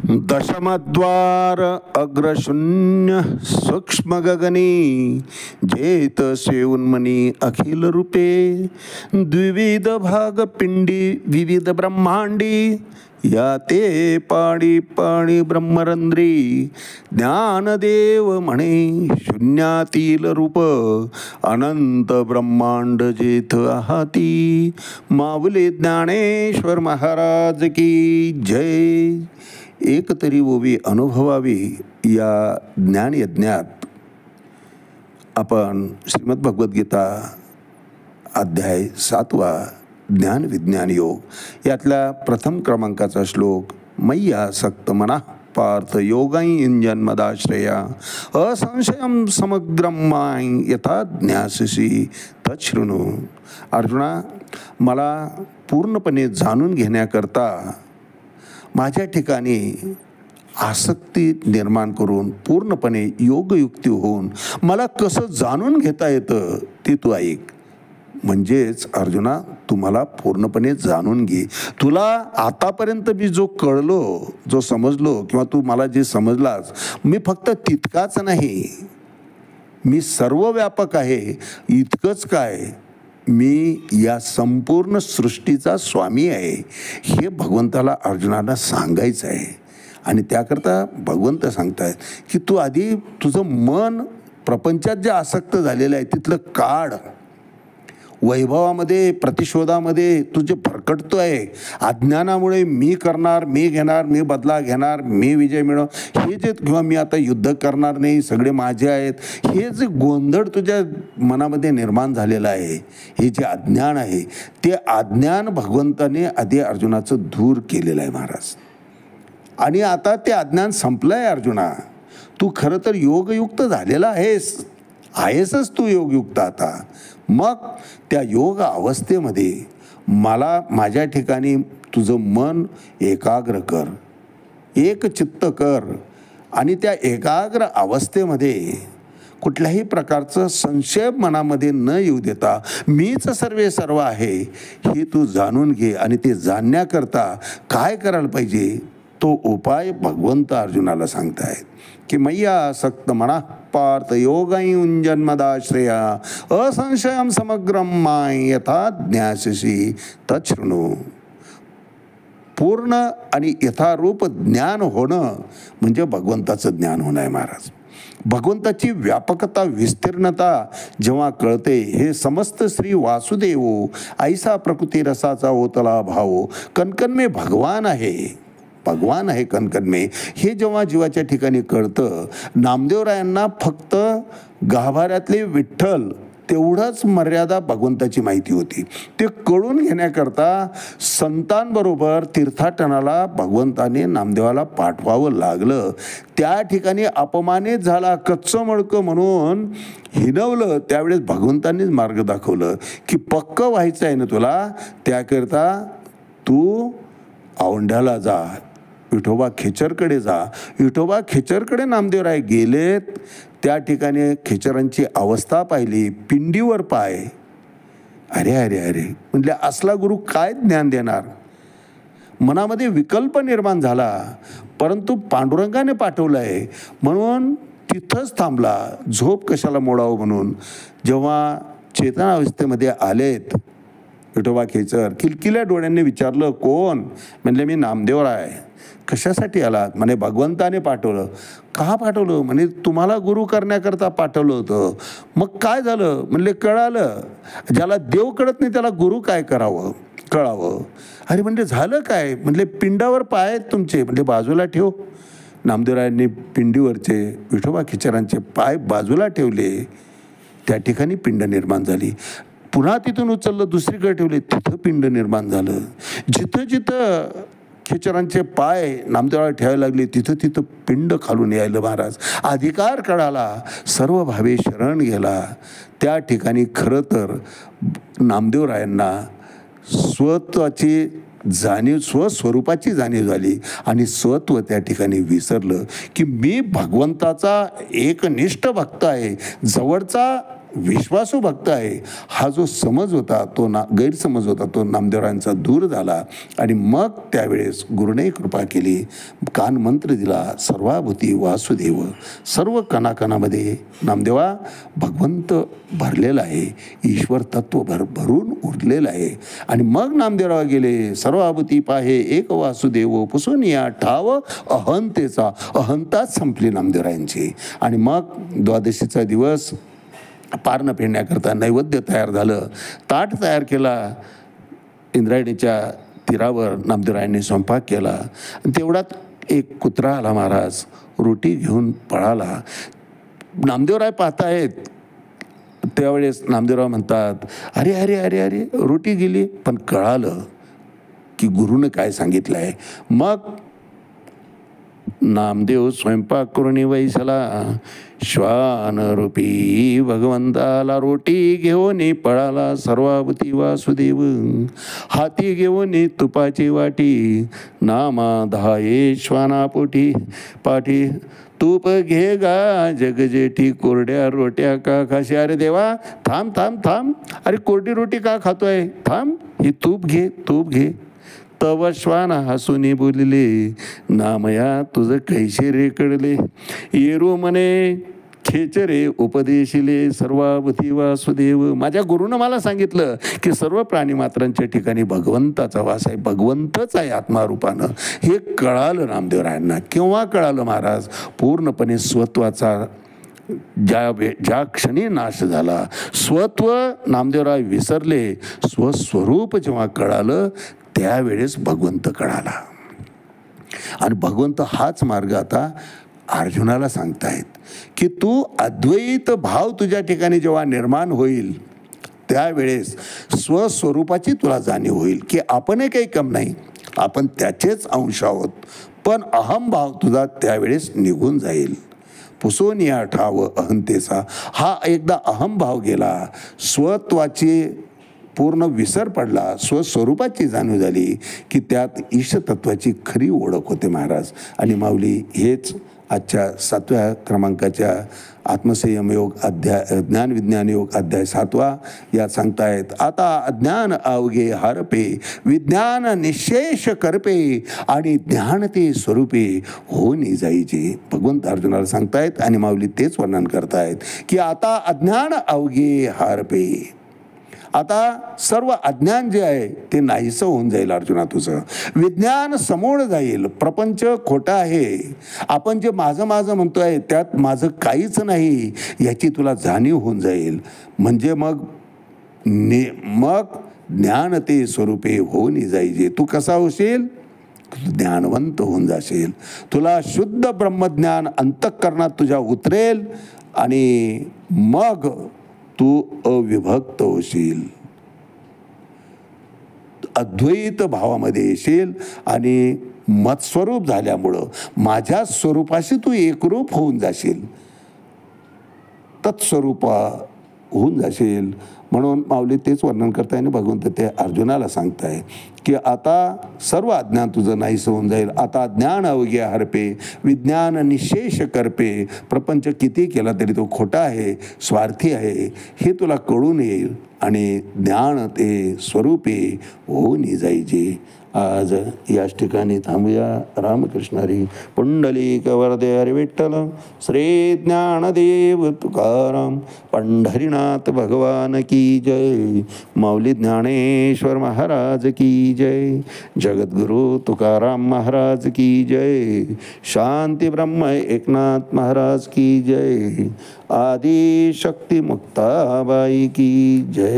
दशमद्वार अग्रशून्य सूक्ष्म गगनी जेत सेउन्मनी अखिल रूपे द्विविध भाग पिंडी विविध ब्रह्मांडी या ते पाणी पाणी ब्रह्मरंद्री ज्ञानदेव म्हणे शून्यातील रूप अनंत ब्रह्मांड जेथ आहाती माऊली ज्ञानेश्वर महाराज की जय. एक तरी ओवी अनुभवावी या ज्ञानयज्ञात आपण श्रीमद्भगवद्गीता अध्याय 7वा ज्ञान विज्ञान योग यातला प्रथम क्रमांकाचा श्लोक मय्यासक्त मना पार्थ योगाई जन्मदाश्रया असंशयम समग्रम माय यथा ज्ञाससी तच्छृणु. अर्जुना, मला पूर्णपणे जाणून घेण्याकरता माझ्या ठिकाणी आसक्ती निर्माण करून पूर्णपणे योगयुक्ती होऊन मला कसं जाणून घेता येतं ते तू ऐक. म्हणजेच अर्जुना, तुम्हाला पूर्णपणे जाणून घे. तुला आतापर्यंत मी जो कळलो, जो समजलो, किंवा तू मला जे समजलास, मी फक्त तितकाच नाही, मी सर्व व्यापक आहे. इतकंच काय, मी या संपूर्ण सृष्टीचा स्वामी आहे, हे भगवंताला अर्जुनाला सांगायचं आहे. आणि त्याकरता भगवंत सांगतायत की तू आधी तुझं मन प्रपंचात जे आसक्त झालेलं आहे तिथलं काढ. वैभवामध्ये, प्रतिशोधामध्ये तुझे भरकटतो आहे. अज्ञानामुळे मी करणार, मी घेणार, मी बदला घेणार, मी विजय मिळव, हे जे, किंवा मी आता युद्ध करणार नाही, सगळे माझे आहेत, हे जे गोंधळ तुझ्या मनामध्ये निर्माण झालेलं आहे, हे जे अज्ञान आहे, ते अज्ञान भगवंताने आधी अर्जुनाचं दूर केलेलं आहे महाराज. आणि आता ते अज्ञान संपलं आहे अर्जुना. तू खरं तर योगयुक्त झालेला आहेसच तू योगयुक्त आता. मग त्या योग अवस्थेमध्ये मला माझ्या ठिकाणी तुझं मन एकाग्र कर, एक चित्त कर. आणि त्या एकाग्र अवस्थेमध्ये कुठल्याही प्रकारचं संशय मनामध्ये न येऊ देता मीच सर्वे सर्व आहे हे तू जाणून घे. आणि ते जाणण्याकरता काय करायला पाहिजे तो उपाय भगवंत अर्जुनाला सांगतायत की मय्यासक्त मना पार्थ योगाई जन्मदाश्रया असंशयम समग्रम माय यथा ज्ञाससी तच्छृणु. पूर्ण आणि यथारूप ज्ञान होणं म्हणजे भगवंताचं ज्ञान होणं आहे महाराज. भगवंताची व्यापकता, विस्तीर्णता जेव्हा कळते, हे समस्त श्री वासुदेव ऐसा प्रकृती रसाचा ओतला भाव कणकण में भगवान आहे, भगवान आहे कणकण में, हे जेव्हा जीवाच्या ठिकाणी कळतं, नामदेवरायांना फक्त गाभाऱ्यातले विठ्ठल तेवढंच मर्यादा भगवंताची माहिती होती. ते कळून घेण्याकरता संतांबरोबर तीर्थाटनाला भगवंताने नामदेवाला पाठवावं लागलं. त्या ठिकाणी अपमानित झाला, कच्चं मडकं म्हणून हिनवलं. त्यावेळेस भगवंतांनीच मार्ग दाखवलं की पक्क व्हायचं आहे ना तुला, त्याकरता तू औंढ्याला जा, विठोबा खेचरकडे जा. विठोबा खेचरकडे नामदेवराय गेलेत. त्या ठिकाणी खेचरांची अवस्था पाहिली, पिंडीवर पाय. अरे अरे अरे म्हटले, असला गुरु काय ज्ञान देणार. मनामध्ये विकल्प निर्माण झाला, परंतु पांडुरंगाने पाठवलं आहे म्हणून तिथंच थांबला. झोप कशाला मोडावं म्हणून. जेव्हा चेतनावस्थेमध्ये आलेत विठोबा खेचर, किलकिल्या डोळ्यांनी विचारलं, कोण? म्हणले, मी नामदेवराय. कशासाठी आलात? म्हणे, भगवंताने पाठवलं. का पाठवलं? म्हणे, तुम्हाला गुरु करण्याकरता पाठवलं होतं. मग काय झालं? म्हणले, कळालं. ज्याला देव कळत नाही त्याला गुरु काय कळावं. अरे म्हणले, झालं काय? म्हणले, पिंडावर पाय आहेत तुमचे. म्हणजे बाजूला ठेव. नामदेवरायांनी पिंडीवरचे विठोबा खेचरांचे पाय बाजूला ठेवले. त्या ठिकाणी पिंड निर्माण झाली. पुन्हा तिथून उचललं, दुसरीकडे ठेवले, तिथं पिंड निर्माण झालं. जिथं जिथं खेचरांचे पाय नामदेवाला ठेवायला लागले तिथं तिथं पिंड खालून यायला महाराज. अधिकार कळाला, सर्व भावे शरण गेला. त्या ठिकाणी खरं तर नामदेवरायांना स्वत्वाची जाणीव, स्वस्वरूपाची जाणीव झाली. आणि स्वत्व त्या ठिकाणी विसरलं की मी भगवंताचा एकनिष्ठ भक्त आहे. जवळचा विश्वासू भक्त आहे हा जो समज होता तो गैरसमज होता तो नामदेवरायांचा दूर झाला. आणि मग त्यावेळेस गुरुने कृपा केली, कान मंत्र दिला, सर्वाभूती वासुदेव. सर्व कणाकणामध्ये नामदेवा भगवंत भरलेला आहे, ईश्वर तत्व भरून उरलेलं आहे. आणि मग नामदेवराव गेले, सर्वाभूती पाहे एक वासुदेव, पुसून या ठाव अहंतेचा. अहंताच संपली नामदेवरायांची. आणि मग द्वादशीचा दिवस पारणं फेडण्याकरता नैवेद्य तयार झालं, ताट तयार केला. इंद्रायणीच्या तीरावर नामदेवरायांनी स्वयंपाक केला. आणि तेवढ्यात एक कुत्रा आला महाराज, रोटी घेऊन पळाला. नामदेवराय पाहतायत. त्यावेळेस नामदेवराव म्हणतात, अरे अरे अरे अरे रोटी गेली. पण कळालं की गुरुनं काय सांगितलं आहे. मग नामदेव स्वयंपाक करून वैसला, श्वान रूपी भगवंताला रोटी घेऊन पळाला सर्वाभूती वासुदेव. हाती घेऊन तुपाची वाटी, नामा धाये श्वानापोटी पाठी. तूप घे गा जगजेठी, कोरड्या रोट्या का खाशी. अरे देवा थांब थांब थांब, अरे कोरडी रोटी का खातोय, थांब, ही तूप घे तूप घे. तव श्वान हसूनी बोलले, नामया तुझं कैसे रेकडले. येरू म्हणे खेचरे उपदेशिले, सर्वाभूती वासुदेव. माझ्या गुरुनं मला सांगितलं की सर्व प्राणीमात्रांच्या ठिकाणी भगवंताचा वास आहे, भगवंतच आहे आत्मारूपानं. हे कळालं नामदेवरायांना. केव्हा कळालं महाराज, पूर्णपणे स्वत्वाचा ज्या क्षणी नाश झाला, स्वत्व नामदेवराय विसरले, स्वस्वरूप जेव्हा कळालं त्यावेळेस भगवंत कळाला. आणि भगवंत हाच मार्ग आता अर्जुनाला सांगतायत की तू अद्वैत भाव तुझ्या ठिकाणी जेव्हा निर्माण होईल त्यावेळेस स्वस्वरूपाची तुला जाणीव होईल की आपणही काही कम नाही, आपण त्याचेच अंश आहोत. पण अहमभाव तुझा त्यावेळेस निघून जाईल. पुसून या ठाव अहंतेचा. हा एकदा अहमभाव गेला, स्वत्वाची पूर्ण विसर पडला, स्वस्वरूपाची जाणीव झाली की त्यात ईशतत्वाची खरी ओळख होते महाराज. आणि माऊली हेच आजच्या 7व्या क्रमांकाच्या आत्मसंयम योग अध्याय, ज्ञान विज्ञान योग अध्याय 7वा यात सांगतायत. आता अज्ञान अवघे हारपे, विज्ञान निशेष करपे, आणि ज्ञान ते स्वरूपे होनी जायचे. भगवंत अर्जुनाला सांगतायत आणि माऊली तेच वर्णन करतायत की आता अज्ञान अवघे हारपे. आता सर्व अज्ञान जे आहे ते नाहीसं होऊन जाईल अर्जुना तुझं. विज्ञान समोर जाईल. प्रपंच खोटा आहे. आपण जे माझं माझं म्हणतोय त्यात माझं काहीच नाही याची तुला जाणीव होऊन जाईल. म्हणजे मग ज्ञान ते स्वरूपे होऊन जायचे. तू कसा होशील, ज्ञानवंत होऊन जाशील. तुला शुद्ध ब्रह्मज्ञान अंतःकरणात तुझ्या उतरेल आणि मग तू अविभक्त होशील, अद्वैत भावामध्ये येशील. आणि मत्स्वरूप झाल्यामुळं माझ्या स्वरूपाशी तू एकरूप होऊन जाशील, तत्स्वरूपा होऊन जाशील. म्हणून माऊली तेच वर्णन करताय आणि भगवंत ते अर्जुनाला सांगताय की आता सर्व अज्ञान तुझं नाहीसं होऊन जाईल. आता ज्ञान अवघे हरपे, विज्ञान निशेष करपे. प्रपंच किती केला तरी तो खोटा आहे, स्वार्थी आहे हे तुला कळून येईल आणि ज्ञान ते स्वरूपे होऊन जायचे. आज याच ठिकाणी थांबूया. रामकृष्ण हरी. पुंडलिक वरदे हरी विठ्ठल. श्री ज्ञानदेव तुकाराम पंढरीनाथ भगवान की जय. माऊली ज्ञानेश्वर महाराज की जय. जगद्गुरु तुकाराम महाराज की जय. शांती ब्रह्म एकनाथ महाराज की जय. आदि शक्ती मुक्ताबाई की जय.